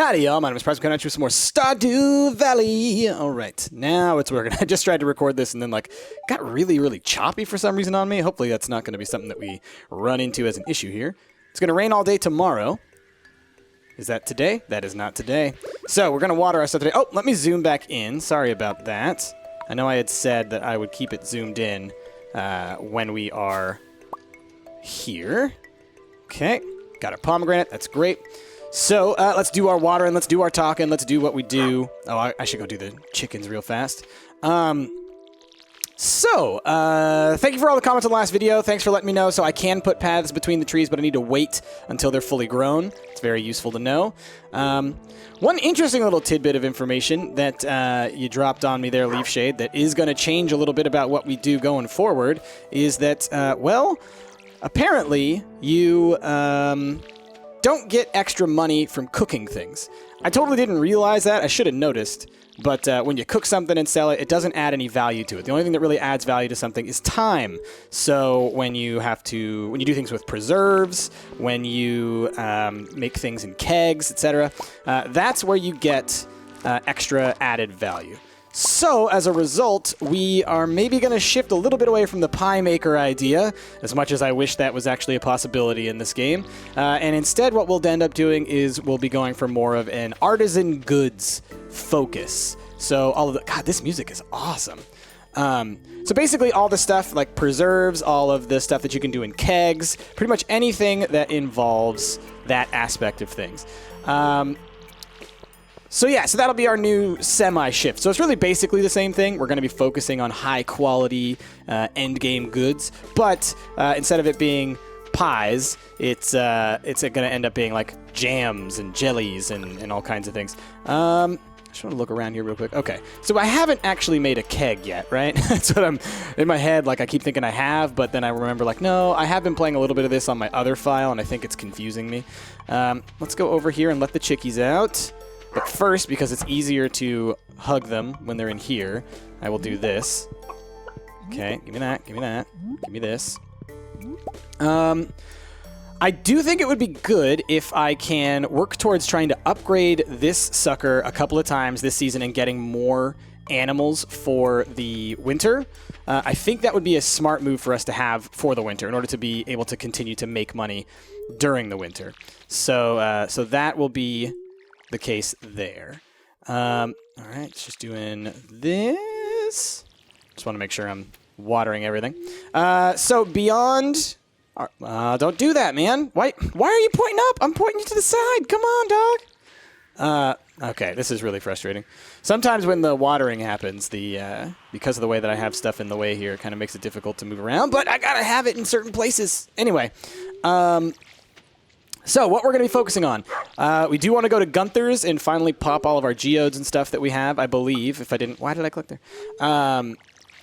Howdy, y'all. My name is Price. I'm coming at you with some more Stardew Valley. All right, now it's working. I just tried to record this and then, got really, really choppy for some reason on me. Hopefully that's not going to be something that we run into as an issue here. It's going to rain all day tomorrow. Is that today? That is not today. So we're going to water our stuff today. Oh, let me zoom back in. Sorry about that. I know I had said that I would keep it zoomed in when we are here. Okay, got our pomegranate. That's great. So let's do our watering, let's do our talking, let's do what we do. Oh, I should go do the chickens real fast. Thank you for all the comments on the last video. Thanks for letting me know. So I can put paths between the trees, but I need to wait until they're fully grown. It's very useful to know. One interesting little tidbit of information that you dropped on me there, Leaf Shade, that is going to change a little bit about what we do going forward is that, apparently you don't get extra money from cooking things. I totally didn't realize that. I should have noticed. But when you cook something and sell it, it doesn't add any value to it. The only thing that really adds value to something is time. So when you do things with preserves, when you make things in kegs, etc., that's where you get extra added value. So, as a result, we are maybe going to shift a little bit away from the pie maker idea, as much as I wish that was actually a possibility in this game. And instead, what we'll end up doing is we'll be going for more of an artisan goods focus. So, God, this music is awesome. So basically all the stuff like preserves, all of the stuff that you can do in kegs, pretty much anything that involves that aspect of things. So that'll be our new semi-shift. So it's really basically the same thing. We're going to be focusing on high-quality end-game goods, but instead of it being pies, it's going to end up being like jams and jellies and all kinds of things. I just want to look around here real quick. Okay, so I haven't actually made a keg yet, right? That's what I'm in my head. I keep thinking I have, but then I remember no, I have been playing a little bit of this on my other file, and I think it's confusing me. Let's go over here and let the chickies out. But first, because it's easier to hug them when they're in here, I will do this. Okay, give me that, give me that, give me this. I do think it would be good if I can work towards trying to upgrade this sucker a couple of times this season and getting more animals for the winter. I think that would be a smart move for us to have for the winter in order to be able to continue to make money during the winter. So that will be the case there. All right, just doing this. Just want to make sure I'm watering everything. So beyond... don't do that, man. Why are you pointing up? I'm pointing you to the side. Come on, dog. Okay, this is really frustrating. Sometimes when the watering happens, because of the way that I have stuff in the way here, it kind of makes it difficult to move around, but I gotta have it in certain places. Anyway, so what we're going to be focusing on, we do want to go to Gunther's and finally pop all of our geodes and stuff that we have, I believe. If I didn't, why did I click there?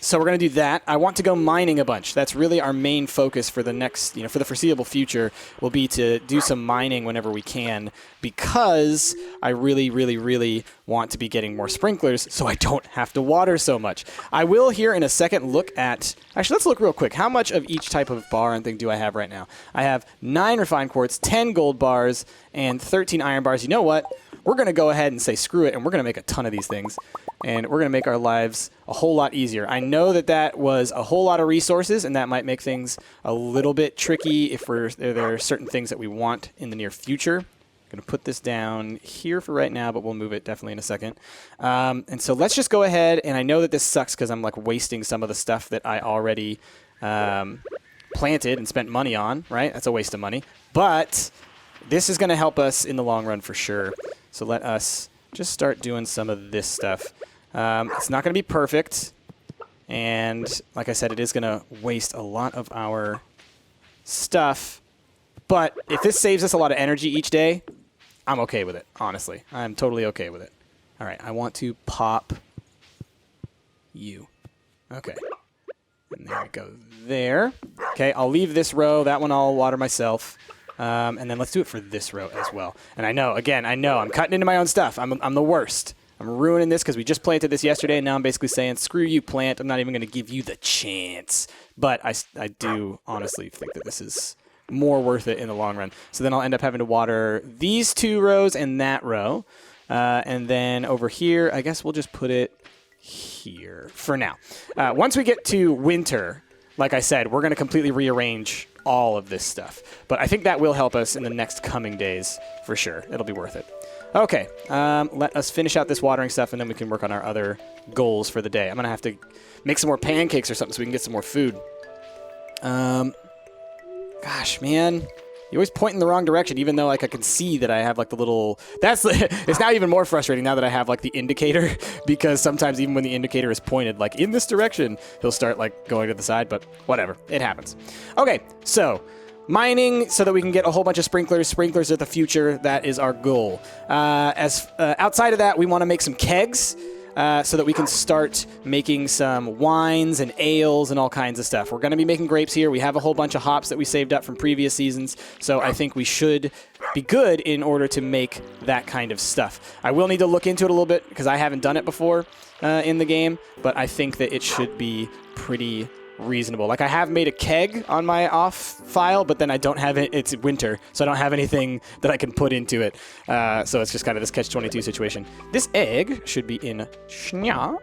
So we're going to do that. I want to go mining a bunch. That's really our main focus for the next, for the foreseeable future, will be to do some mining whenever we can, because I really, really, really want to be getting more sprinklers so I don't have to water so much. I will here in a second look at, actually let's look real quick. How much of each type of bar and thing do I have right now? I have 9 refined quartz, 10 gold bars, and 13 iron bars. You know what? We're going to go ahead and say screw it, and we're going to make a ton of these things. And we're going to make our lives a whole lot easier. I know that was a whole lot of resources, and that might make things a little bit tricky if there are certain things that we want in the near future. I'm going to put this down here for right now, but we'll move it definitely in a second. And so let's just go ahead, and I know that this sucks because I'm wasting some of the stuff that I already planted and spent money on, right? That's a waste of money. But this is going to help us in the long run for sure. So let us just start doing some of this stuff. It's not going to be perfect, and like I said, it is going to waste a lot of our stuff, but if this saves us a lot of energy each day, I'm okay with it, honestly. I'm totally okay with it. All right, I want to pop you. Okay, and there we go there. Okay, I'll leave this row. That one I'll water myself. And then let's do it for this row as well. And I know I'm cutting into my own stuff. I'm the worst. I'm ruining this because we just planted this yesterday, and now I'm basically saying, screw you, plant. I'm not even going to give you the chance. But I do honestly think that this is more worth it in the long run. So then I'll end up having to water these 2 rows and that row. And then over here, I guess we'll just put it here for now. Once we get to winter, like I said, we're going to completely rearrange all of this stuff. But I think that will help us in the next coming days for sure. It'll be worth it. Okay, let us finish out this watering stuff, and then we can work on our other goals for the day. I'm going to have to make some more pancakes or something so we can get some more food. Gosh, man. You always point in the wrong direction, even though like I can see that I have like the little... It's now even more frustrating now that I have like the indicator, because sometimes even when the indicator is pointed like in this direction, he'll start like going to the side, but whatever. It happens. Okay, so mining so that we can get a whole bunch of sprinklers. Sprinklers are the future. That is our goal. Outside of that, we want to make some kegs. So that we can start making some wines and ales and all kinds of stuff. We're going to be making grapes here. We have a whole bunch of hops that we saved up from previous seasons, so I think we should be good in order to make that kind of stuff. I will need to look into it a little bit because I haven't done it before in the game, but I think that it should be pretty reasonable. Like I have made a keg on my off file, but then I don't have it. It's winter, so I don't have anything that I can put into it. So it's just kind of this catch-22 situation. This egg should be in shnya.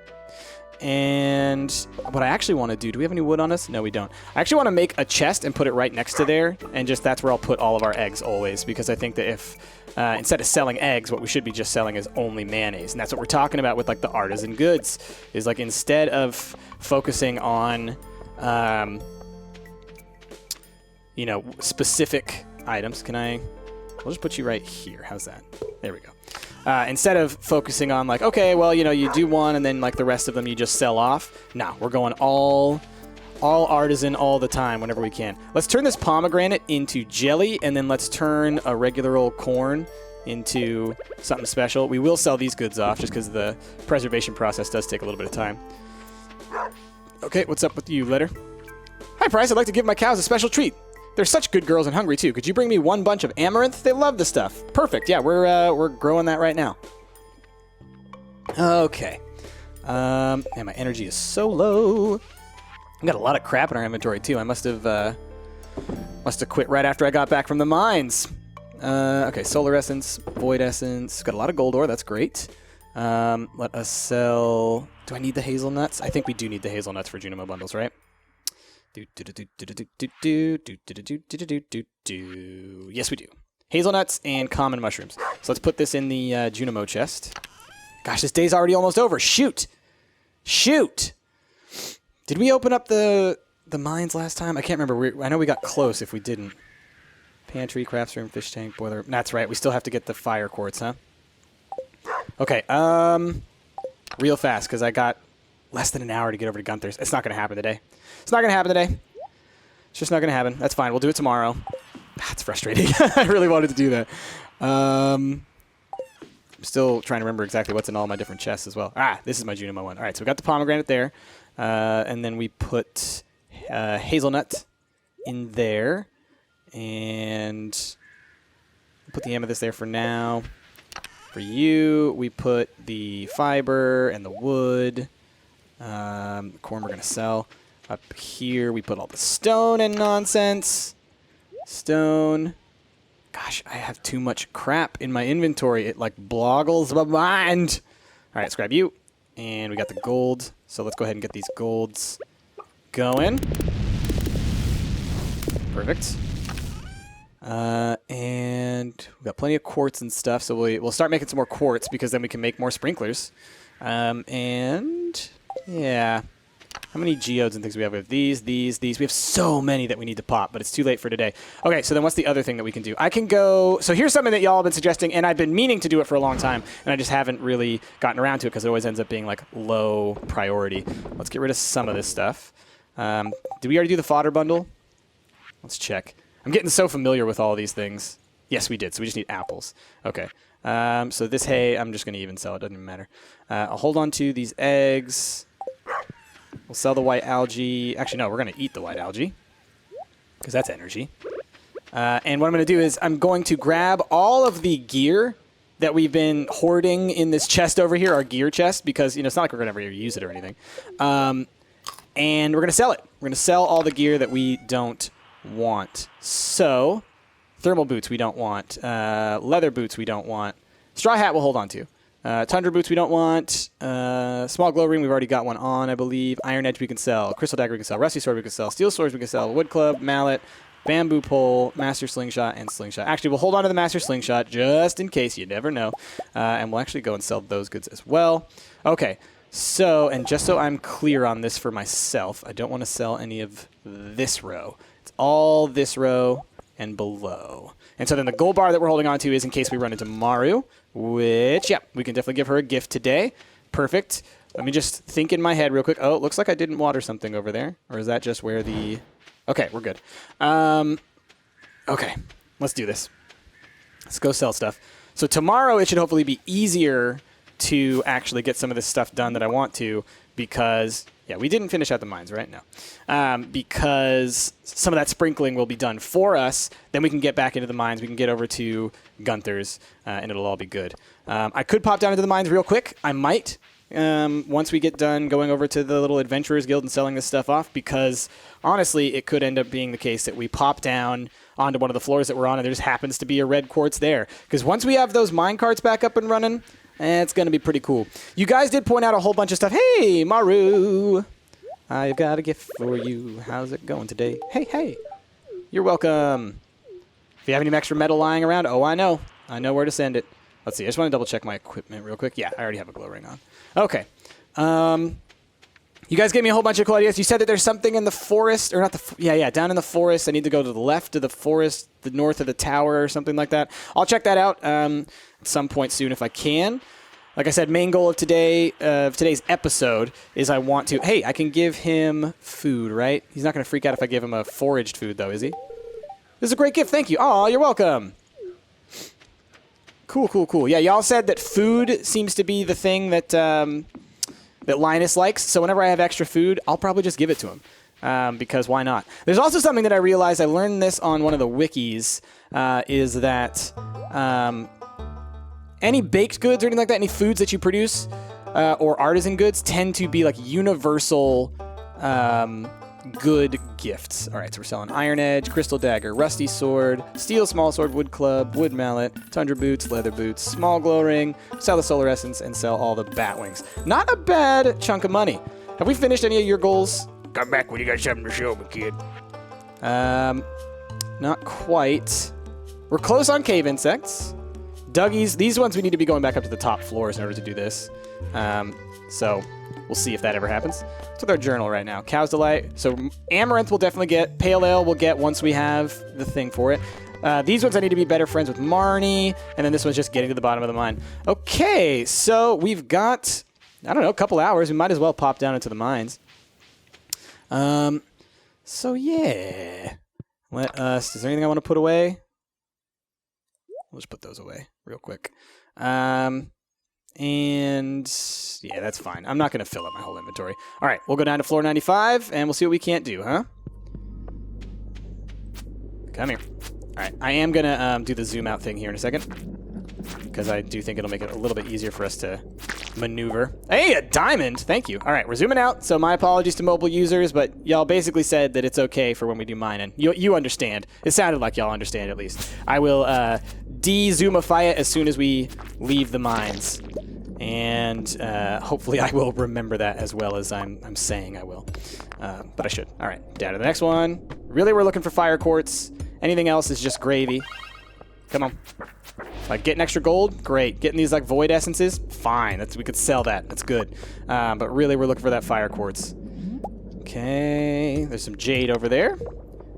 And what I actually want to do we have any wood on us? No, we don't. I actually want to make a chest and put it right next to there, and just that's where I'll put all of our eggs always, because I think that if instead of selling eggs, what we should be just selling is only mayonnaise. And that's what we're talking about with like the artisan goods, is like instead of focusing on specific items. We'll just put you right here. How's that? There we go. Instead of focusing on like, okay, well, you do one and then like the rest of them you just sell off. No, we're going all artisan all the time whenever we can. Let's turn this pomegranate into jelly, and then let's turn a regular old corn into something special. We will sell these goods off just because the preservation process does take a little bit of time. Okay, what's up with you, Letter? Hi, Price. I'd like to give my cows a special treat. They're such good girls and hungry, too. Could you bring me 1 bunch of amaranth? They love the stuff. Perfect. Yeah, we're growing that right now. Okay. Man, my energy is so low. I've got a lot of crap in our inventory, too. I must have quit right after I got back from the mines. Okay, solar essence, void essence. Got a lot of gold ore. That's great. Let us sell... Do I need the hazelnuts? I think we do need the hazelnuts for Junimo bundles, right? Yes, we do. Hazelnuts and common mushrooms. So let's put this in the Junimo chest. Gosh, this day's already almost over. Shoot! Did we open up the mines last time? I can't remember. I know we got close if we didn't. Pantry, crafts room, fish tank, boiler. That's right. We still have to get the fire quartz, huh? Okay, real fast, because I got less than an hour to get over to Gunther's. It's not going to happen today. It's just not going to happen. That's fine. We'll do it tomorrow. That's frustrating. I really wanted to do that. I'm still trying to remember exactly what's in all my different chests as well. This is my Junimo one. All right, so we got the pomegranate there. And then we put hazelnut in there. And put the amethyst there for now. For you, we put the fiber and the wood. Corn we're going to sell. Up here, we put all the stone and nonsense. Stone. Gosh, I have too much crap in my inventory. It, like, bloggles my mind. All right, let's grab you. And we got the gold. So let's go ahead and get these golds going. Perfect. And we've got plenty of quartz and stuff, so we'll start making some more quartz because then we can make more sprinklers. And yeah, how many geodes and things do we have? We have these. We have so many that we need to pop, but it's too late for today. Okay, so then what's the other thing that we can do? I can go, so here's something that y'all have been suggesting, and I've been meaning to do it for a long time, and I just haven't really gotten around to it because it always ends up being like low priority. Let's get rid of some of this stuff. Did we already do the fodder bundle? Let's check. I'm getting so familiar with all these things. Yes, we did. So we just need apples. Okay. So this hay, I'm just going to even sell it. Doesn't even matter. I'll hold on to these eggs. We'll sell the white algae. Actually, no, we're going to eat the white algae because that's energy. And what I'm going to do is I'm going to grab all of the gear that we've been hoarding in this chest over here, our gear chest, because it's not like we're going to ever use it or anything. And we're going to sell it. We're going to sell all the gear that we don't want. So, thermal boots we don't want. Leather boots we don't want. Straw hat we'll hold on to. Tundra boots we don't want. Small glow ring, we've already got one on, I believe. Iron edge we can sell. Crystal dagger we can sell. Rusty sword we can sell. Steel swords we can sell. Wood club, mallet, bamboo pole, master slingshot, and slingshot. Actually, we'll hold on to the master slingshot just in case. You never know. And we'll actually go and sell those goods as well. Okay. So, and just so I'm clear on this for myself, I don't want to sell any of this row. It's all this row and below. And so then the gold bar that we're holding on to is in case we run into Maru, which, yeah, we can definitely give her a gift today. Perfect. Let me just think in my head real quick. Oh, it looks like I didn't water something over there. Or is that just where the... Okay, we're good. Okay, let's do this. Let's go sell stuff. So tomorrow it should hopefully be easier to actually get some of this stuff done that I want to because, yeah, we didn't finish out the mines, right? No. Because some of that sprinkling will be done for us. Then we can get back into the mines. We can get over to Gunther's, and it'll all be good. I could pop down into the mines real quick. I might once we get done going over to the little Adventurers Guild and selling this stuff off because, honestly, it could end up being the case that we pop down onto one of the floors that we're on and there just happens to be a red quartz there. Because once we have those mine carts back up and running... it's going to be pretty cool. You guys did point out a whole bunch of stuff. Hey, Maru. I've got a gift for you. How's it going today? Hey, hey. You're welcome. If you have any extra metal lying around, oh, I know. I know where to send it. Let's see. I just want to double check my equipment real quick. Yeah, I already have a glow ring on. Okay. You guys gave me a whole bunch of cool ideas. You said that there's something in the forest, or not the, yeah, down in the forest. I need to go to the left of the forest, the north of the tower or something like that. I'll check that out at some point soon if I can. Like I said, main goal of today's episode is I want to, hey, I can give him food, right? He's not going to freak out if I give him a foraged food, though, is he? This is a great gift. Thank you. Oh, you're welcome. Cool, cool, cool. Yeah, y'all said that food seems to be the thing that... that Linus likes, so whenever I have extra food, I'll probably just give it to him, because why not? There's also something that I realized, I learned this on one of the wikis, is that any baked goods or anything like that, any foods that you produce, or artisan goods, tend to be like universal good gifts. All right, so we're selling iron edge, crystal dagger, rusty sword, steel small sword, wood club, wood mallet, tundra boots, leather boots, small glow ring, sell the solar essence, and sell all the bat wings. Not a bad chunk of money. Have we finished any of your goals? Come back when you got something to show me, kid. Not quite. We're close on cave insects. Dougie's, these ones we need to be going back up to the top floors in order to do this. So we'll see if that ever happens. What's with our journal right now? Cow's Delight. So Amaranth we'll definitely get. Pale Ale we'll get once we have the thing for it. These ones I need to be better friends with Marnie. And then this one's just getting to the bottom of the mine. Okay, so we've got, I don't know, a couple hours. We might as well pop down into the mines. So yeah. Let us, is there anything I want to put away? We'll just put those away real quick. And yeah, that's fine. I'm not going to fill up my whole inventory. All right, we'll go down to floor 95, and we'll see what we can't do, huh? Come here. All right, I am going to do the zoom out thing here in a second, because I do think it'll make it a little bit easier for us to maneuver. Hey, a diamond! Thank you. All right, we're zooming out, so my apologies to mobile users, but y'all basically said that it's okay for when we do mining. You understand. It sounded like y'all understand, at least. I will de-zoomify it as soon as we leave the mines. And hopefully I will remember that as well as I'm saying I will. But I should. All right, down to the next one. Really, we're looking for fire quartz. Anything else is just gravy. Come on. Like, getting extra gold? Great. Getting these, like, void essences? Fine. We could sell that. That's good. But really, we're looking for that fire quartz. Okay. There's some jade over there.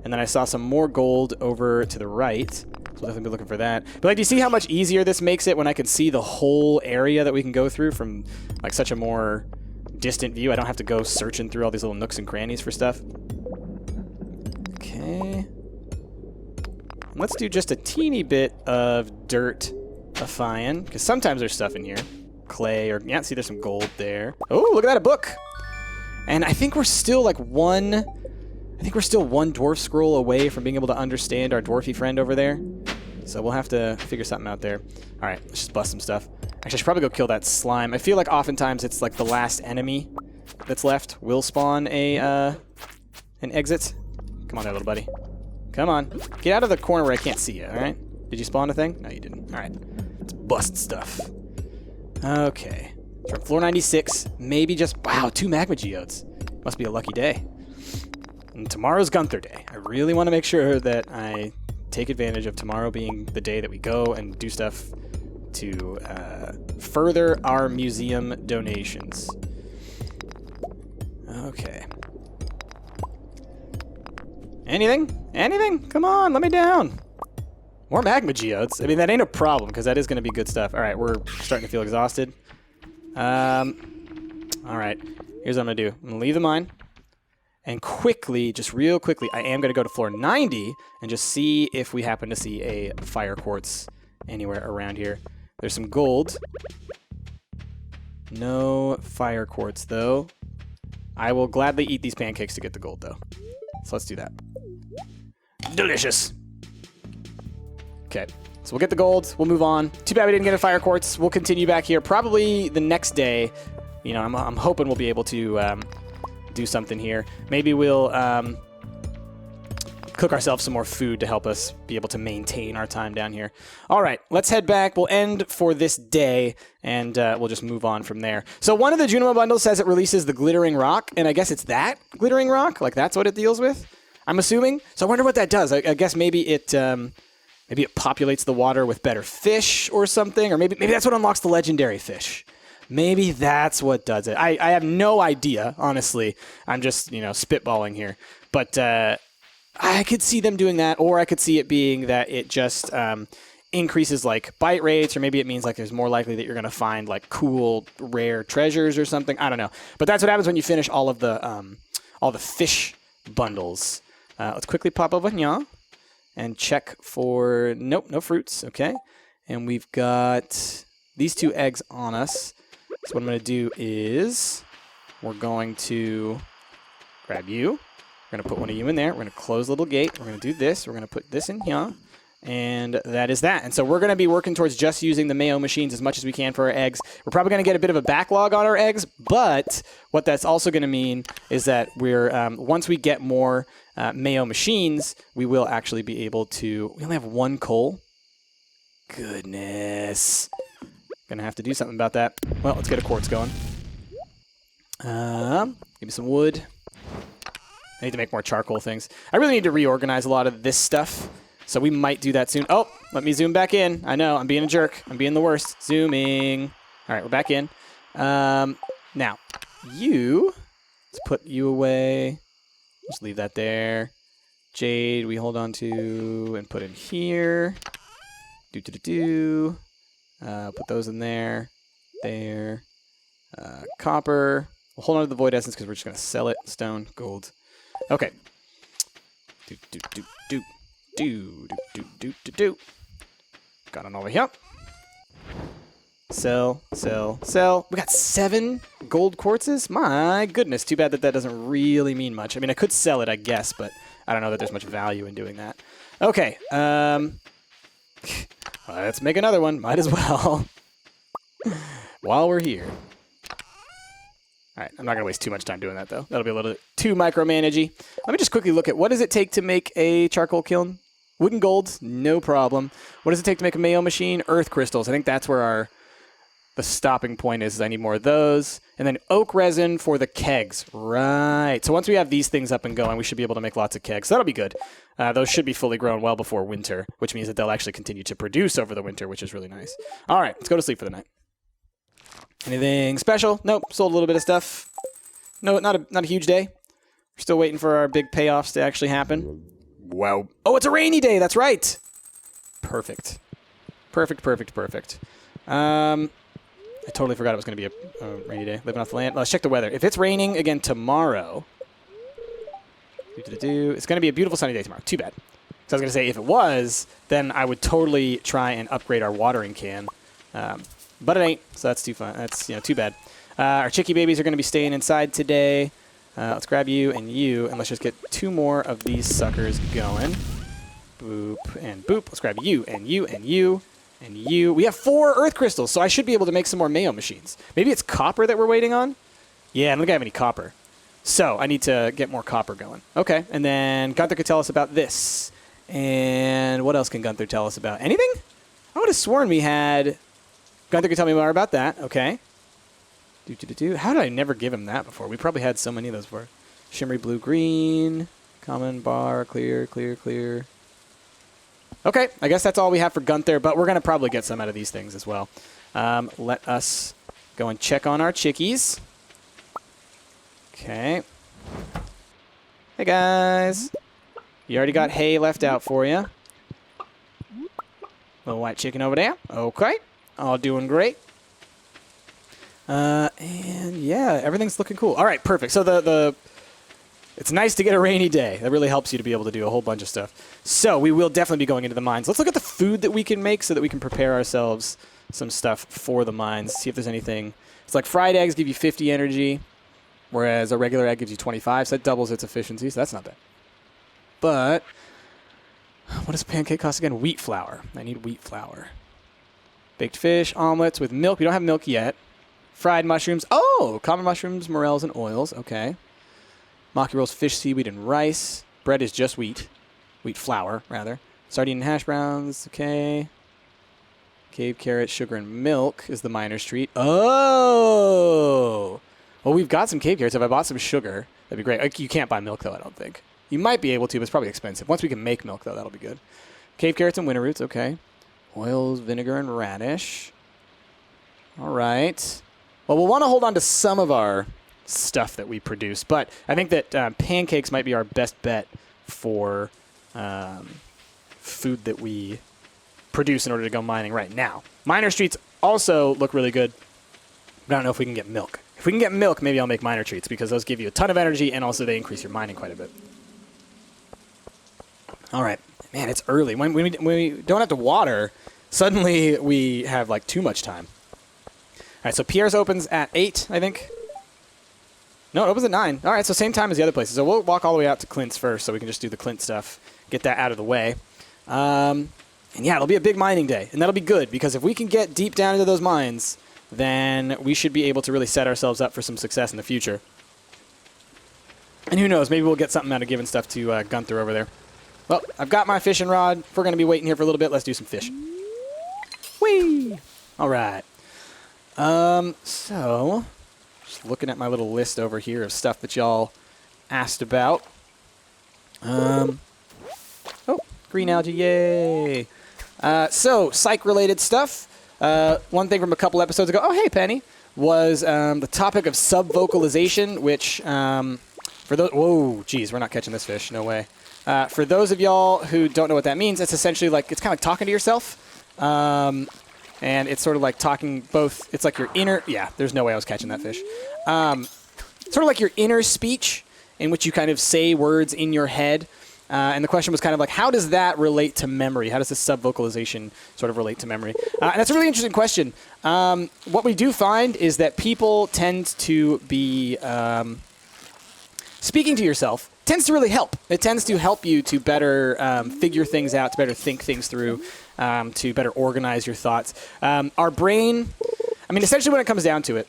And then I saw some more gold over to the right. So we'll definitely be looking for that. But, like, do you see how much easier this makes it when I can see the whole area that we can go through from, like, such a more distant view? I don't have to go searching through all these little nooks and crannies for stuff. Okay. Let's do just a teeny bit of dirt-ifying, because sometimes there's stuff in here. Clay, or, yeah, see, there's some gold there. Oh, look at that, a book! And I think we're still, like, one dwarf scroll away from being able to understand our dwarfy friend over there. So we'll have to figure something out there. All right, let's just bust some stuff. Actually, I should probably go kill that slime. I feel like oftentimes it's, like, the last enemy that's left will spawn an exit. Come on there, little buddy. Come on. Get out of the corner where I can't see you, all right? Did you spawn a thing? No, you didn't. All right. Let's bust stuff. Okay. From floor 96, maybe just... Wow, 2 magma geodes. Must be a lucky day. And tomorrow's Gunther Day. I really want to make sure that I take advantage of tomorrow being the day that we go and do stuff to further our museum donations. Okay. Anything? Anything? Come on, let me down. More magma geodes. I mean, that ain't a problem, because that is going to be good stuff. All right, we're starting to feel exhausted. All right. Here's what I'm going to do. I'm going to leave the mine. And quickly, just real quickly, I am going to go to floor 90 and just see if we happen to see a fire quartz anywhere around here. There's some gold. No fire quartz, though. I will gladly eat these pancakes to get the gold, though. So let's do that. Delicious. Okay, so we'll get the gold. We'll move on. Too bad we didn't get a fire quartz. We'll continue back here. Probably the next day. You know, I'm hoping we'll be able to do something here. Maybe we'll cook ourselves some more food to help us be able to maintain our time down here. All right, let's head back. We'll end for this day, and we'll just move on from there. So one of the Junimo bundles says it releases the glittering rock, and I guess it's that glittering rock? Like, that's what it deals with? I'm assuming. So I wonder what that does. I guess maybe it populates the water with better fish or something, or maybe that's what unlocks the legendary fish. Maybe that's what does it. I have no idea, honestly. I'm just, spitballing here. But I could see them doing that, or I could see it being that it just increases, like, bite rates, or maybe it means, like, there's more likely that you're going to find, like, cool, rare treasures or something. I don't know. But that's what happens when you finish all the fish bundles. Let's quickly pop over here and check for... Nope, no fruits. Okay. And we've got these 2 eggs on us. So what I'm going to do is we're going to grab you. We're going to put one of you in there. We're going to close the little gate. We're going to do this. We're going to put this in here. And that is that. And so we're going to be working towards just using the Mayo machines as much as we can for our eggs. We're probably going to get a bit of a backlog on our eggs, but what that's also going to mean is that we're once we get more Mayo machines, we will actually be able to... We only have 1 coal. Goodness. Gonna have to do something about that. Well, let's get a quartz going. Give me some wood. I need to make more charcoal things. I really need to reorganize a lot of this stuff, so we might do that soon. Oh, let me zoom back in. I know, I'm being a jerk. I'm being the worst. Zooming. All right, we're back in. Now, let's put you away. Just leave that there. Jade, we hold on to and put in here. Put those in there. Copper. We'll hold on to the void essence because we're just going to sell it. Stone, gold. Okay. Got it over here. Sell. We got 7 gold quartzes? My goodness. Too bad that doesn't really mean much. I mean, I could sell it, I guess, but I don't know that there's much value in doing that. Okay. Let's make another one. Might as well. While we're here. All right, I'm not going to waste too much time doing that, though. That'll be a little bit too micromanagey. Let me just quickly look at what does it take to make a charcoal kiln? Wood and gold, no problem. What does it take to make a Mayo machine? Earth crystals. I think that's where the stopping point is I need more of those. And then oak resin for the kegs. Right. So once we have these things up and going, we should be able to make lots of kegs. So that'll be good. Those should be fully grown well before winter, which means that they'll actually continue to produce over the winter, which is really nice. All right, let's go to sleep for the night. Anything special? Nope. Sold a little bit of stuff. No, not a huge day. We're still waiting for our big payoffs to actually happen. Wow. Oh, it's a rainy day. That's right. Perfect. I totally forgot it was going to be a rainy day. Living off the land. Let's check the weather. If it's raining again tomorrow, it's going to be a beautiful sunny day tomorrow. Too bad. So I was going to say, if it was, then I would totally try and upgrade our watering can. But it ain't, so that's too fun. That's too bad. Our chickie babies are going to be staying inside today. Let's grab you, and let's just get 2 more of these suckers going. Boop and boop. Let's grab you, and you, and you, and you. We have 4 earth crystals, so I should be able to make some more Mayo machines. Maybe it's copper that we're waiting on? Yeah, I don't think I have any copper. So I need to get more copper going. Okay, and then Gunther could tell us about this. And what else can Gunther tell us about? Anything? I would have sworn we had... Gunther could tell me more about that. Okay. How did I never give him that before? We probably had so many of those before. Shimmery blue, green, common, bar, clear, clear, clear. Okay, I guess that's all we have for Gunther, but we're going to probably get some out of these things as well. Let us go and check on our chickies. Okay. Hey, guys. You already got hay left out for you. Little white chicken over there. Okay. All doing great. And yeah, everything's looking cool. All right, perfect. So it's nice to get a rainy day. That really helps you to be able to do a whole bunch of stuff. So we will definitely be going into the mines. Let's look at the food that we can make so that we can prepare ourselves some stuff for the mines. See if there's anything. It's like fried eggs give you 50 energy, whereas a regular egg gives you 25, so that doubles its efficiency, so that's not bad. But what does pancake cost again? Wheat flour. I need wheat flour. Baked fish, omelets with milk. We don't have milk yet. Fried mushrooms. Oh, common mushrooms, morels, and oils. Okay. Maki rolls, fish, seaweed, and rice. Bread is just wheat. Wheat flour, rather. Sardine and hash browns. Okay. Cave carrot, sugar, and milk is the miner's treat. Oh! Well, we've got some cave carrots. If I bought some sugar, that'd be great. You can't buy milk, though, I don't think. You might be able to, but it's probably expensive. Once we can make milk, though, that'll be good. Cave carrots and winter roots. Okay. Oils, vinegar, and radish. All right. Well, we'll want to hold on to some of our stuff that we produce, but I think that pancakes might be our best bet for food that we produce in order to go mining right now. Miner treats also look really good, but I don't know if we can get milk. If we can get milk, maybe I'll make miner treats because those give you a ton of energy and also they increase your mining quite a bit. All right. Man, it's early. When we don't have to water, suddenly we have like too much time. All right, so Pierre's opens at 8, I think. No, it opens at 9. All right, so same time as the other places. So we'll walk all the way out to Clint's first so we can just do the Clint stuff, get that out of the way. And yeah, it'll be a big mining day, and that'll be good because if we can get deep down into those mines, then we should be able to really set ourselves up for some success in the future. And who knows, maybe we'll get something out of giving stuff to Gunther over there. Well, I've got my fishing rod. If we're going to be waiting here for a little bit, let's do some fishing. Whee! All right. So, just looking at my little list over here of stuff that y'all asked about. Oh, green algae, yay! So, psych-related stuff. One thing from a couple episodes ago, oh, hey, Penny, was the topic of sub-vocalization, which, for those, whoa, geez, we're not catching this fish, no way. For those of y'all who don't know what that means, it's essentially like, it's kind of like talking to yourself. And it's sort of like talking both, it's like your inner, yeah, there's no way I was catching that fish. Sort of like your inner speech in which you kind of say words in your head. And the question was kind of like, how does that relate to memory? How does this sub-vocalization sort of relate to memory? And that's a really interesting question. What we do find is that people tend to be speaking to yourself tends to really help. It tends to help you to better figure things out, to better think things through, to better organize your thoughts. Our brain, I mean, essentially when it comes down to it,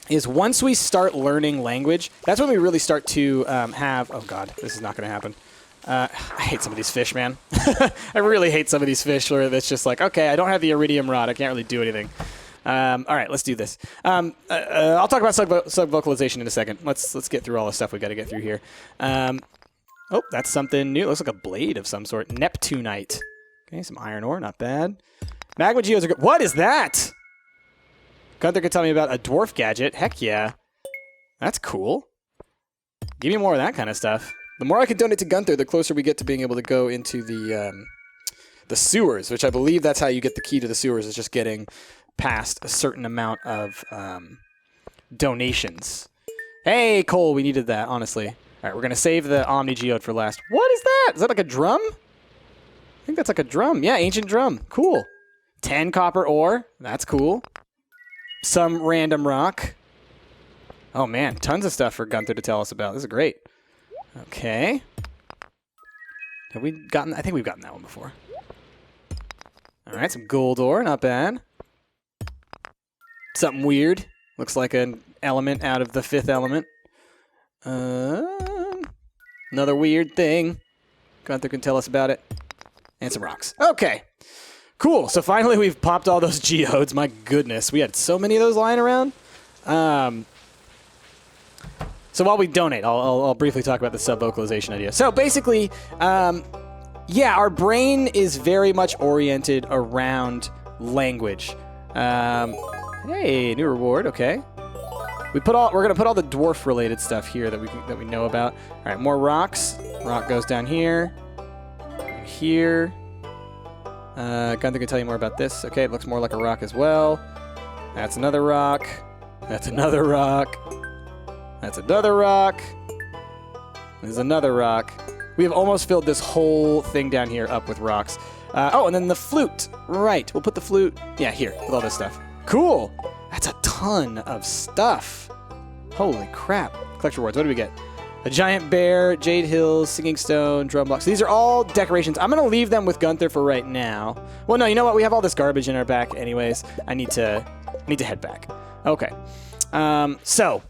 is once we start learning language, that's when we really start to have, oh God, this is not going to happen. I hate some of these fish, man. I really hate some of these fish where it's just like, okay, I don't have the iridium rod. I can't really do anything. All right, let's do this. I'll talk about sub-vocalization in a second. Let's get through all the stuff we've got to get through here. Oh, that's something new. It looks like a blade of some sort. Neptunite. Okay, some iron ore, not bad. Magma geodes are good. What is that? Gunther could tell me about a dwarf gadget. Heck yeah. That's cool. Give me more of that kind of stuff. The more I can donate to Gunther, the closer we get to being able to go into the sewers, which I believe that's how you get the key to the sewers, is just getting past a certain amount of donations. Hey, Cole, we needed that, honestly. All right, we're going to save the Omni Geode for last. What is that? Is that like a drum? I think that's like a drum. Yeah, ancient drum. Cool. 10 copper ore. That's cool. Some random rock. Oh, man, tons of stuff for Gunther to tell us about. This is great. Okay. Have we gotten... I think we've gotten that one before. All right, some gold ore. Not bad. Something weird. Looks like an element out of the fifth element. Another weird thing. Gunther can tell us about it. And some rocks. Okay. Cool. So finally we've popped all those geodes. My goodness. We had so many of those lying around. So while we donate, I'll briefly talk about the sub-vocalization idea. So basically, yeah, our brain is very much oriented around language. Hey, new reward. Okay. We're gonna put all the dwarf-related stuff here that we know about. All right, more rocks. Rock goes down here. Here. Gunther can tell you more about this. Okay, it looks more like a rock as well. That's another rock. That's another rock. That's another rock. There's another rock. We have almost filled this whole thing down here up with rocks. Oh, and then the flute. Right, we'll put the flute, yeah, here, with all this stuff. Cool. That's a ton of stuff. Holy crap. Collect rewards. What do we get? A giant bear, jade hills, singing stone, drum blocks. These are all decorations. I'm going to leave them with Gunther for right now. Well, no, you know what? We have all this garbage in our back anyways. I need to head back. Okay. So,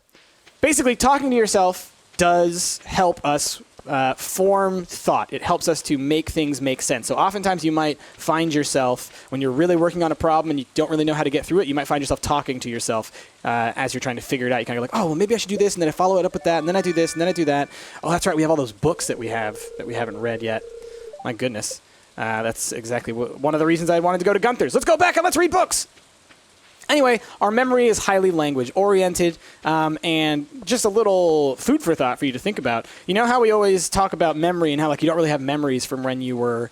basically, talking to yourself does help us form thought. It helps us to make things make sense. So oftentimes you might find yourself, when you're really working on a problem and you don't really know how to get through it, you might find yourself talking to yourself as you're trying to figure it out. You kind of like, oh, well, maybe I should do this, and then I follow it up with that, and then I do this, and then I do that. Oh, that's right, we have all those books that we haven't read yet. My goodness. That's exactly one of the reasons I wanted to go to Gunther's. Let's go back and let's read books! Anyway, our memory is highly language-oriented, and just a little food for thought for you to think about. You know how we always talk about memory and how like you don't really have memories from when you were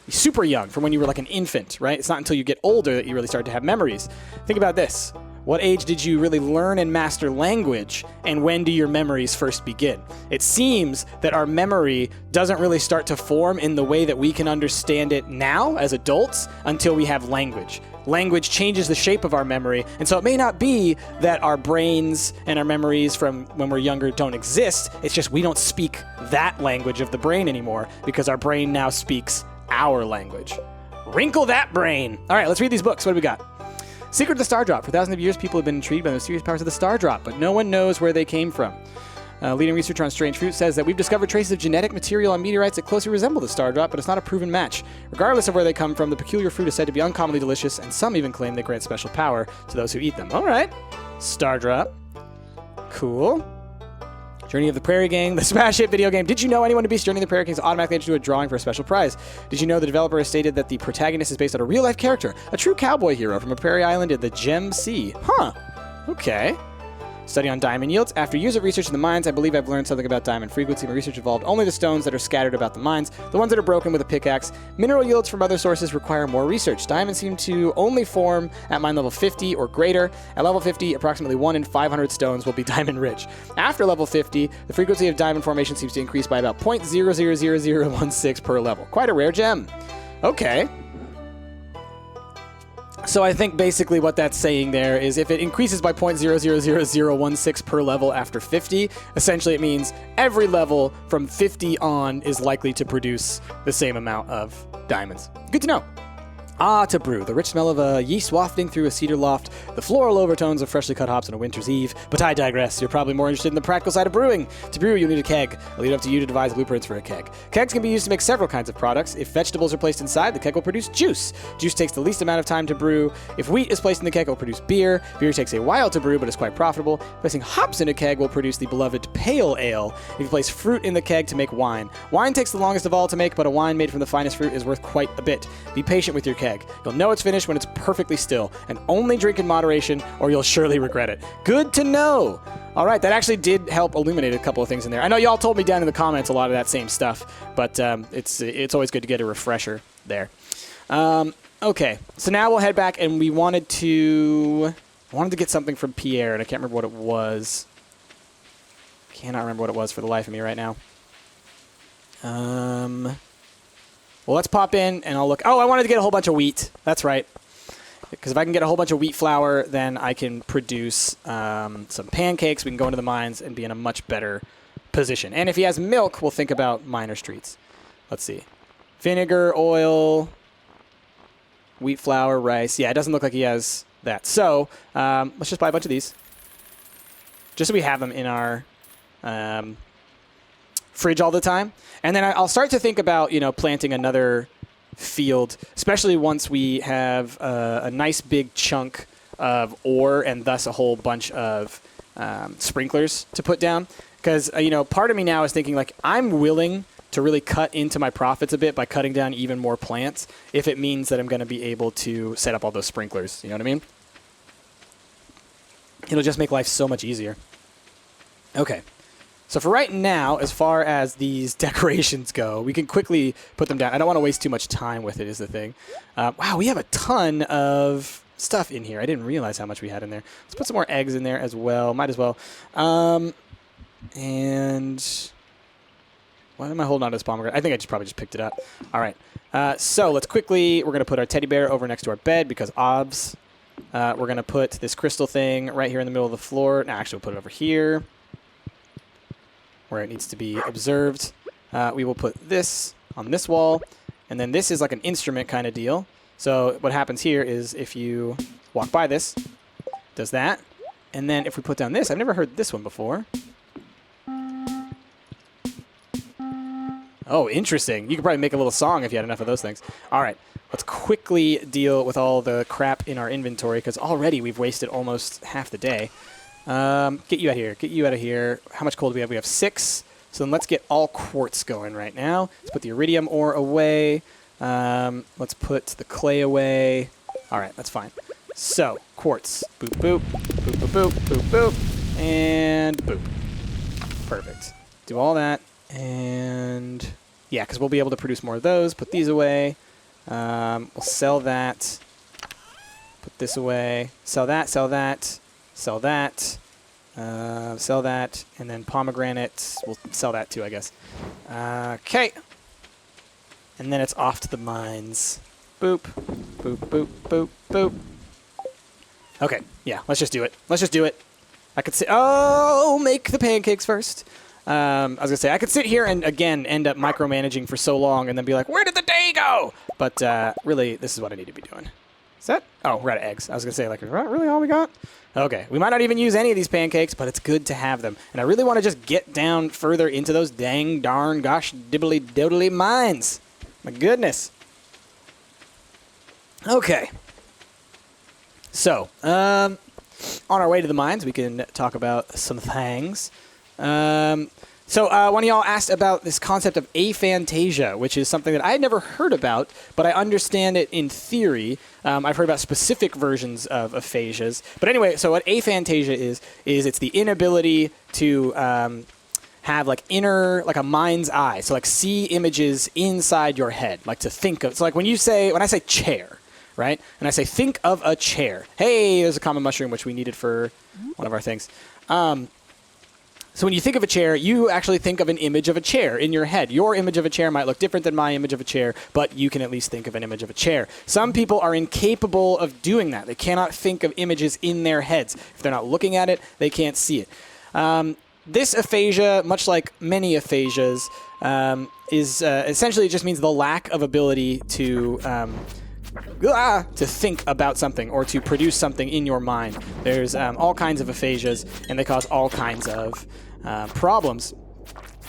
super young, from when you were like an infant, right? It's not until you get older that you really start to have memories. Think about this. What age did you really learn and master language, and when do your memories first begin? It seems that our memory doesn't really start to form in the way that we can understand it now as adults until we have language. Language changes the shape of our memory, and so it may not be that our brains and our memories from when we're younger don't exist. It's just we don't speak that language of the brain anymore because our brain now speaks our language. Wrinkle that brain! All right, let's read these books. What do we got? Secret of the Star Drop. For thousands of years, people have been intrigued by the mysterious powers of the Star Drop, but no one knows where they came from. Leading researcher on strange fruit says that we've discovered traces of genetic material on meteorites that closely resemble the star drop, but it's not a proven match. Regardless of where they come from, the peculiar fruit is said to be uncommonly delicious, and some even claim they grant special power to those who eat them. All right. Star drop. Cool. Journey of the Prairie Gang, the smash hit video game. Did you know anyone to beat Journey of the Prairie Gang is automatically entered into a drawing for a special prize? Did you know the developer has stated that the protagonist is based on a real-life character, a true cowboy hero from a prairie island in the Gem Sea? Huh. Okay. Study on diamond yields. After years of research in the mines, I believe I've learned something about diamond frequency. My research involved only the stones that are scattered about the mines, the ones that are broken with a pickaxe. Mineral yields from other sources require more research. Diamonds seem to only form at mine level 50 or greater. At level 50, approximately 1 in 500 stones will be diamond rich. After level 50, the frequency of diamond formation seems to increase by about 0.000016 per level. Quite a rare gem. Okay. So I think basically what that's saying there is if it increases by 0.000016 per level after 50, essentially it means every level from 50 on is likely to produce the same amount of diamonds. Good to know. Ah, to brew. The rich smell of a yeast wafting through a cedar loft, the floral overtones of freshly cut hops on a winter's eve. But I digress. You're probably more interested in the practical side of brewing. To brew, you'll need a keg. I'll leave it up to you to devise blueprints for a keg. Kegs can be used to make several kinds of products. If vegetables are placed inside, the keg will produce juice. Juice takes the least amount of time to brew. If wheat is placed in the keg, it will produce beer. Beer takes a while to brew, but is quite profitable. Placing hops in a keg will produce the beloved pale ale. If you place fruit in the keg to make wine. Wine takes the longest of all to make, but a wine made from the finest fruit is worth quite a bit. Be patient with your keg. You'll know it's finished when it's perfectly still, and only drink in moderation or you'll surely regret it. Good to know. All right, that actually did help illuminate a couple of things in there. I know y'all told me down in the comments a lot of that same stuff, but it's always good to get a refresher there. Okay, so now we'll head back, and I wanted to get something from Pierre, and I can't remember what it was. Cannot remember what it was for the life of me right now. Well, let's pop in, and I'll look. Oh, I wanted to get a whole bunch of wheat. That's right. Because if I can get a whole bunch of wheat flour, then I can produce some pancakes. We can go into the mines and be in a much better position. And if he has milk, we'll think about miner streets. Let's see. Vinegar, oil, wheat flour, rice. Yeah, it doesn't look like he has that. So let's just buy a bunch of these. Just so we have them in our fridge all the time. And then I'll start to think about, planting another field, especially once we have a nice big chunk of ore and thus a whole bunch of sprinklers to put down. Because, part of me now is thinking, like, I'm willing to really cut into my profits a bit by cutting down even more plants if it means that I'm going to be able to set up all those sprinklers. You know what I mean? It'll just make life so much easier. Okay. So for right now, as far as these decorations go, we can quickly put them down. I don't want to waste too much time with it is the thing. Wow, we have a ton of stuff in here. I didn't realize how much we had in there. Let's put some more eggs in there as well. Might as well. And why am I holding on to this pomegranate? I think I probably just picked it up. All right. So let's quickly, we're going to put our teddy bear over next to our bed because obs. We're going to put this crystal thing right here in the middle of the floor. No, actually, we'll put it over here where it needs to be observed. We will put this on this wall. And then this is like an instrument kind of deal. So what happens here is if you walk by this, does that. And then if we put down this, I've never heard this one before. Oh, interesting. You could probably make a little song if you had enough of those things. All right. Let's quickly deal with all the crap in our inventory because already we've wasted almost half the day. Get you out of here. Get you out of here. How much coal do we have? We have 6. So then let's get all quartz going right now. Let's put the iridium ore away. Let's put the clay away. All right, that's fine. So, quartz. Boop, boop. Boop, boop, boop. Boop, boop. And boop. Perfect. Do all that. And yeah, because we'll be able to produce more of those. Put these away. We'll sell that. Put this away. Sell that, sell that, sell that. Sell that. And then pomegranate. We'll sell that too, I guess. Okay. And then it's off to the mines. Boop. Boop, boop, boop, boop. Okay. Yeah, let's just do it. Let's just do it. I could say, oh, make the pancakes first. I was going to say, I could sit here and, again, end up micromanaging for so long and then be like, where did the day go? But really, this is what I need to be doing. Is that? Oh, we're out of eggs. I was going to say, like, is that really all we got? Okay. We might not even use any of these pancakes, but it's good to have them. And I really want to just get down further into those dang, darn, gosh, dibbly-doodly mines. My goodness. Okay. So, on our way to the mines, we can talk about some things. So one of y'all asked about this concept of aphantasia, which is something that I had never heard about, but I understand it in theory. I've heard about specific versions of aphasias. But anyway, so what aphantasia is it's the inability to have like like a mind's eye. So like see images inside your head, like to think of. So like when I say chair, right? And I say, think of a chair. Hey, there's a common mushroom, which we needed for one of our things. So when you think of a chair, you actually think of an image of a chair in your head. Your image of a chair might look different than my image of a chair, but you can at least think of an image of a chair. Some people are incapable of doing that. They cannot think of images in their heads. If they're not looking at it, they can't see it. This aphasia, much like many aphasias, is essentially it just means the lack of ability to think about something or to produce something in your mind. There's all kinds of aphasias, and they cause all kinds of problems.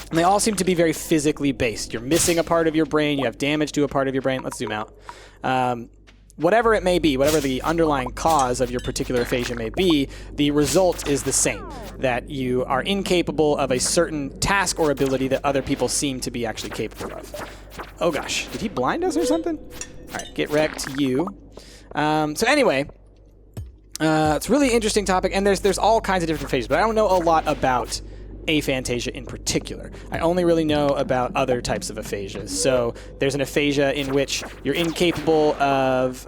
And they all seem to be very physically based. You're missing a part of your brain. You have damage to a part of your brain. Let's zoom out. Whatever it may be, whatever the underlying cause of your particular aphasia may be, the result is the same, that you are incapable of a certain task or ability that other people seem to be actually capable of. Oh gosh, did he blind us or something? All right, get wrecked, you. So anyway, it's a really interesting topic, and there's all kinds of different aphasia, but I don't know a lot about aphantasia in particular. I only really know about other types of aphasias. So there's an aphasia in which you're incapable of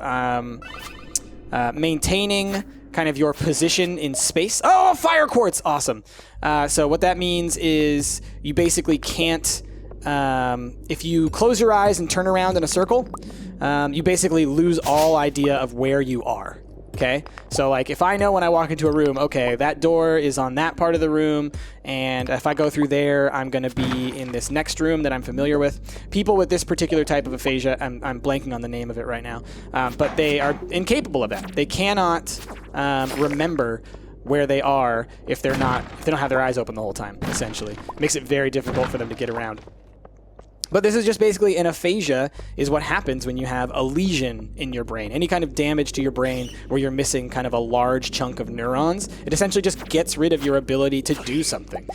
maintaining kind of your position in space. Oh, fire quartz! Awesome. So what that means is you basically can't, if you close your eyes and turn around in a circle, you basically lose all idea of where you are. Okay, so like if I know when I walk into a room, okay, that door is on that part of the room, and if I go through there, I'm going to be in this next room that I'm familiar with. People with this particular type of aphasia, I'm blanking on the name of it right now, but they are incapable of that. They cannot remember where they are if they don't have their eyes open the whole time, essentially. It makes it very difficult for them to get around. But this is just basically an aphasia is what happens when you have a lesion in your brain. Any kind of damage to your brain where you're missing kind of a large chunk of neurons, it essentially just gets rid of your ability to do something.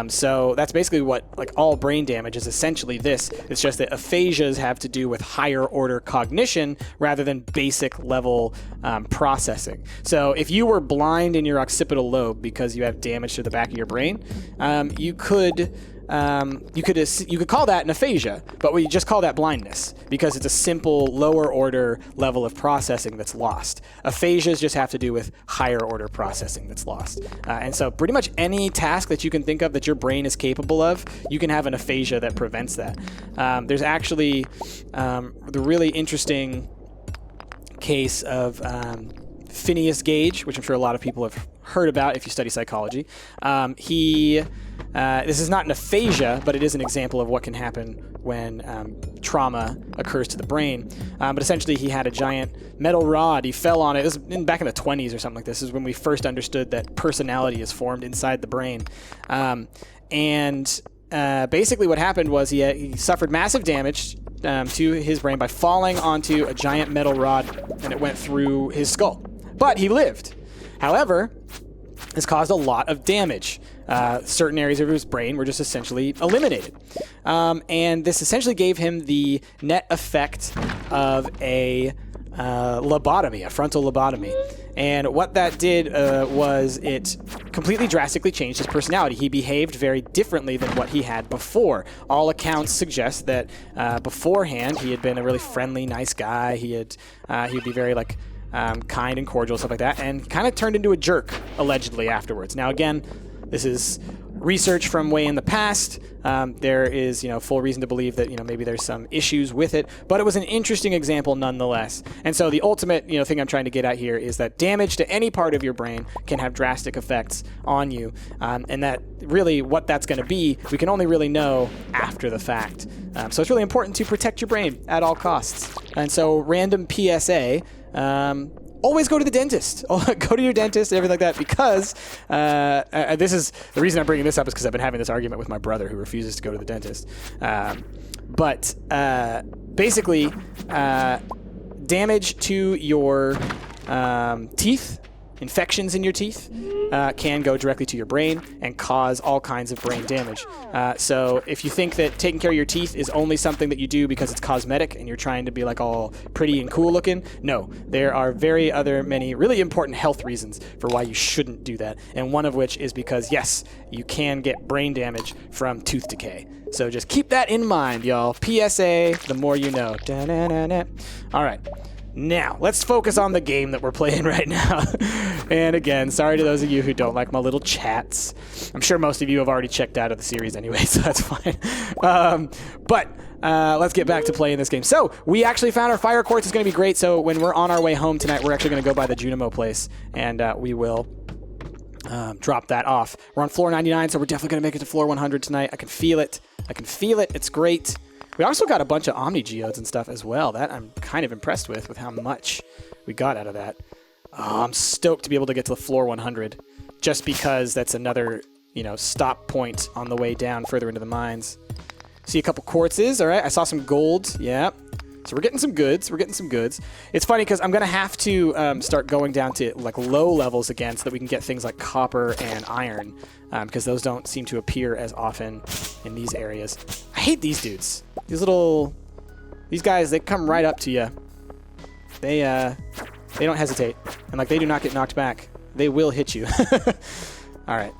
So that's basically what like all brain damage is essentially this. It's just that aphasias have to do with higher order cognition rather than basic level processing. So if you were blind in your occipital lobe because you have damage to the back of your brain, you could call that an aphasia, but we just call that blindness because it's a simple lower order level of processing that's lost. Aphasias just have to do with higher order processing that's lost. And so pretty much any task that you can think of that your brain is capable of, you can have an aphasia that prevents that. There's actually the really interesting case of Phineas Gage, which I'm sure a lot of people have heard about if you study psychology. This is not an aphasia, but it is an example of what can happen when trauma occurs to the brain. But essentially, he had a giant metal rod. He fell on it. This was back in the 20s or something like this. This is when we first understood that personality is formed inside the brain. Basically what happened was he suffered massive damage to his brain by falling onto a giant metal rod, and it went through his skull. But he lived. However, this caused a lot of damage. Certain areas of his brain were just essentially eliminated. And this essentially gave him the net effect of a lobotomy, a frontal lobotomy. And what that did was it completely drastically changed his personality. He behaved very differently than what he had before. All accounts suggest that beforehand he had been a really friendly, nice guy. He'd be very kind and cordial, stuff like that, and kind of turned into a jerk, allegedly, afterwards. Now, again, this is research from way in the past. There is, full reason to believe that, maybe there's some issues with it, but it was an interesting example nonetheless. And so the ultimate, thing I'm trying to get at here is that damage to any part of your brain can have drastic effects on you. And that really what that's going to be, we can only really know after the fact. So it's really important to protect your brain at all costs. And so random PSA, always go to the dentist. Go to your dentist and everything like that, because this is the reason I'm bringing this up is because I've been having this argument with my brother who refuses to go to the dentist. But basically, damage to your teeth, infections in your teeth, can go directly to your brain and cause all kinds of brain damage. So if you think that taking care of your teeth is only something that you do because it's cosmetic and you're trying to be like all pretty and cool looking, no. There are many really important health reasons for why you shouldn't do that. And one of which is because, yes, you can get brain damage from tooth decay. So just keep that in mind, y'all. PSA, the more you know. Da-na-na-na. All right. Now, let's focus on the game that we're playing right now. And again, sorry to those of you who don't like my little chats. I'm sure most of you have already checked out of the series anyway, so that's fine. But let's get back to playing this game. So, we actually found our fire quartz is going to be great. So, when we're on our way home tonight, we're actually going to go by the Junimo place, and we will drop that off. We're on floor 99, so we're definitely going to make it to floor 100 tonight. I can feel it. It's great. We also got a bunch of Omni Geodes and stuff as well. That I'm kind of impressed with how much we got out of that. Oh, I'm stoked to be able to get to the floor 100, just because that's another, stop point on the way down further into the mines. See a couple quartzes. All right, I saw some gold. Yeah. So we're getting some goods. It's funny because I'm going to have to start going down to low levels again so that we can get things like copper and iron, because those don't seem to appear as often in these areas. I hate these dudes. These guys, they come right up to you. They don't hesitate. And they do not get knocked back. They will hit you. All right.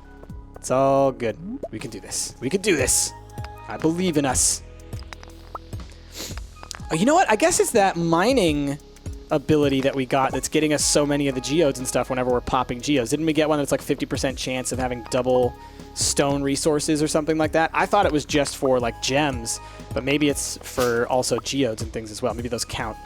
It's all good. We can do this. I believe in us. You know what? I guess it's that mining ability that we got that's getting us so many of the geodes and stuff whenever we're popping geodes. Didn't we get one that's 50% chance of having double stone resources or something like that? I thought it was just for gems, but maybe it's for also geodes and things as well. Maybe those count.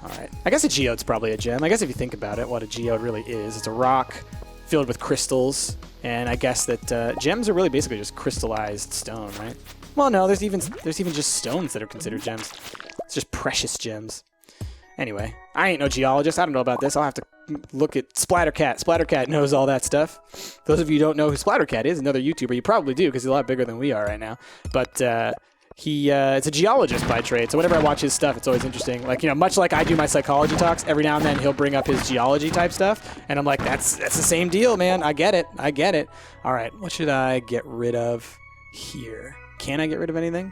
All right. I guess a geode's probably a gem. I guess if you think about it, what a geode really is, it's a rock filled with crystals, and I guess that gems are really basically just crystallized stone, right? Well, no, there's even just stones that are considered gems. It's just precious gems. Anyway, I ain't no geologist. I don't know about this. I'll have to look at Splattercat. Splattercat knows all that stuff. Those of you who don't know who Splattercat is, another YouTuber, you probably do because he's a lot bigger than we are right now. But it's a geologist by trade. So whenever I watch his stuff, it's always interesting. Like, you know, much like I do my psychology talks, every now and then he'll bring up his geology type stuff. And I'm like, that's the same deal, man. I get it. I get it. All right, what should I get rid of here? Can I get rid of anything?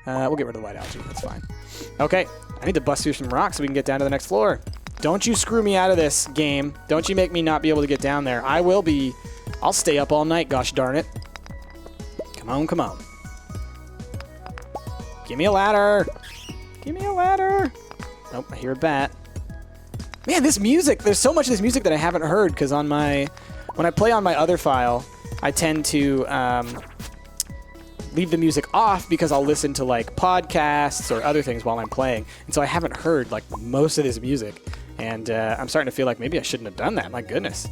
We'll get rid of the white algae. That's fine. Okay, I need to bust through some rocks so we can get down to the next floor. Don't you screw me out of this game. Don't you make me not be able to get down there. I'll stay up all night, gosh darn it. Come on, come on. Give me a ladder. Give me a ladder. Nope, I hear a bat. Man, this music, there's so much of this music that I haven't heard because when I play on my other file, I tend to leave the music off because I'll listen to like podcasts or other things while I'm playing. And so I haven't heard like most of this music. And I'm starting to feel like maybe I shouldn't have done that. My goodness.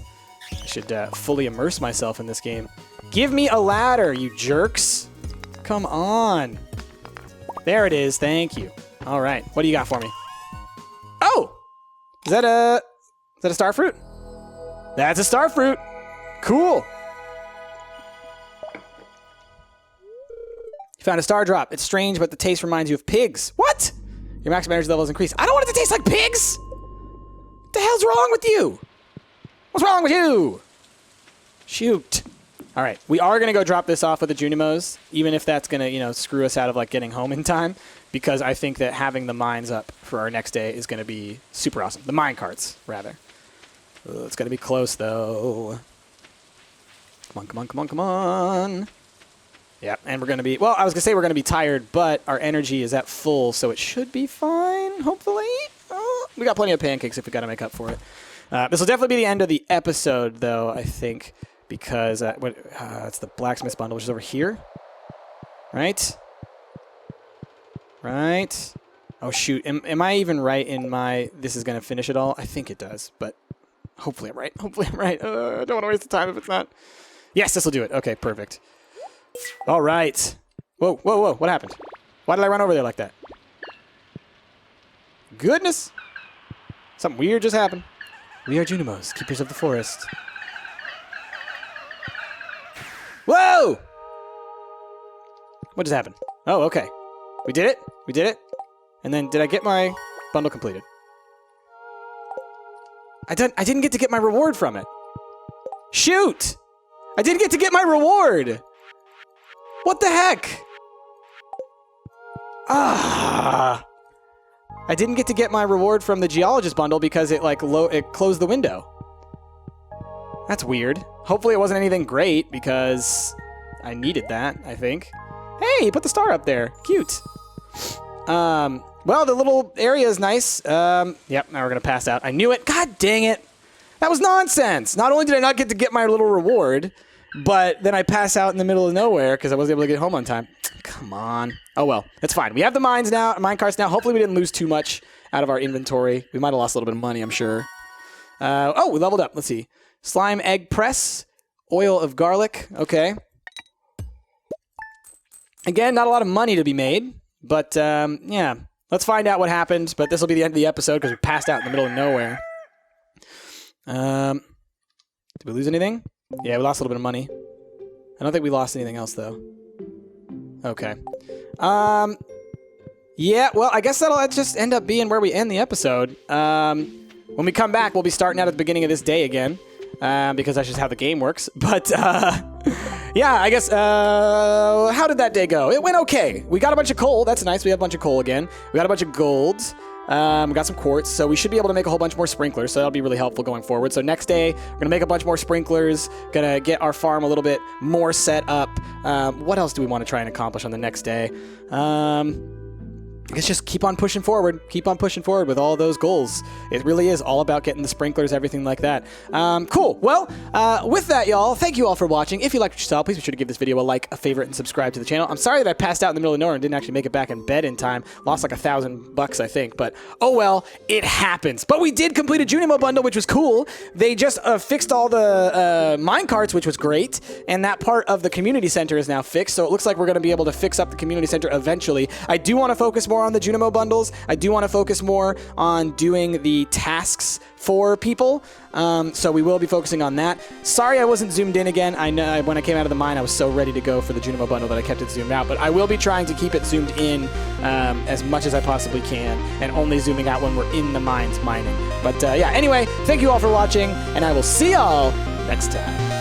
I should fully immerse myself in this game. Give me a ladder, you jerks. Come on. There it is. Thank you. All right. What do you got for me? Oh! Is that a star fruit? That's a star fruit. Cool. You found a star drop. It's strange, but the taste reminds you of pigs. What? Your maximum energy level has increased. I don't want it to taste like pigs! What the hell's wrong with you? What's wrong with you? Shoot. All right, we are going to go drop this off with the Junimos, even if that's going to, you know, screw us out of, like, getting home in time, because I think that having the mines up for our next day is going to be super awesome. The mine carts, rather. It's going to be close, though. Come on, come on, come on, come on. Yeah, and we're going to be, well, I was going to say we're going to be tired, but our energy is at full, so it should be fine, hopefully. Oh, we got plenty of pancakes if we got to make up for it. This will definitely be the end of the episode, though, I think, because it's the blacksmith bundle, which is over here. Right? Right? Oh, shoot. Am I even right in my, this is going to finish it all? I think it does, but hopefully I'm right. Hopefully I'm right. I don't want to waste the time if it's not. Yes, this will do it. Okay, perfect. All right. Whoa, whoa, whoa. What happened? Why did I run over there like that? Goodness. Something weird just happened. We are Junimos, keepers of the forest. Whoa! What just happened? Oh, okay. We did it. We did it. And then did I get my bundle completed? I didn't get to get my reward from it. Shoot! I didn't get to get my reward! What the heck? Ah! I didn't get to get my reward from the geologist bundle because it it closed the window. That's weird. Hopefully it wasn't anything great because I needed that, I think. Hey, you put the star up there. Cute. Well, the little area is nice. Yep, now we're going to pass out. I knew it. God dang it. That was nonsense. Not only did I not get to get my little reward, but then I pass out in the middle of nowhere because I wasn't able to get home on time. Come on. Oh, well. It's fine. We have the mine carts now. Hopefully we didn't lose too much out of our inventory. We might have lost a little bit of money, I'm sure. Oh, we leveled up. Let's see. Slime egg press. Oil of garlic. Okay. Again, not a lot of money to be made. But, yeah. Let's find out what happened. But this will be the end of the episode because we passed out in the middle of nowhere. Did we lose anything? Yeah, we lost a little bit of money. I don't think we lost anything else, though. Okay. Yeah, well, I guess that'll just end up being where we end the episode. When we come back, we'll be starting out at the beginning of this day again, because that's just how the game works. But, yeah, I guess, how did that day go? It went okay. We got a bunch of coal. That's nice. We have a bunch of coal again. We got a bunch of gold. We got some quartz, so we should be able to make a whole bunch more sprinklers, so that'll be really helpful going forward. So next day, we're going to make a bunch more sprinklers, going to get our farm a little bit more set up. What else do we want to try and accomplish on the next day? I guess just keep on pushing forward. Keep on pushing forward with all those goals. It really is all about getting the sprinklers, everything like that. Cool. Well, with that, y'all, thank you all for watching. If you liked what you saw, please be sure to give this video a like, a favorite, and subscribe to the channel. I'm sorry that I passed out in the middle of nowhere and didn't actually make it back in bed in time. Lost like $1,000, I think. But, oh well, it happens. But we did complete a Junimo bundle, which was cool. They just fixed all the mine carts, which was great. And that part of the community center is now fixed. So it looks like we're going to be able to fix up the community center eventually. I do want to focus more more on the Junimo bundles. I do want to focus more on doing the tasks for people. So we will be focusing on that. Sorry I wasn't zoomed in again. I know when I came out of the mine, I was so ready to go for the Junimo bundle that I kept it zoomed out. But I will be trying to keep it zoomed in as much as I possibly can, and only zooming out when we're in the mines mining. But yeah, anyway, thank you all for watching, and I will see y'all next time.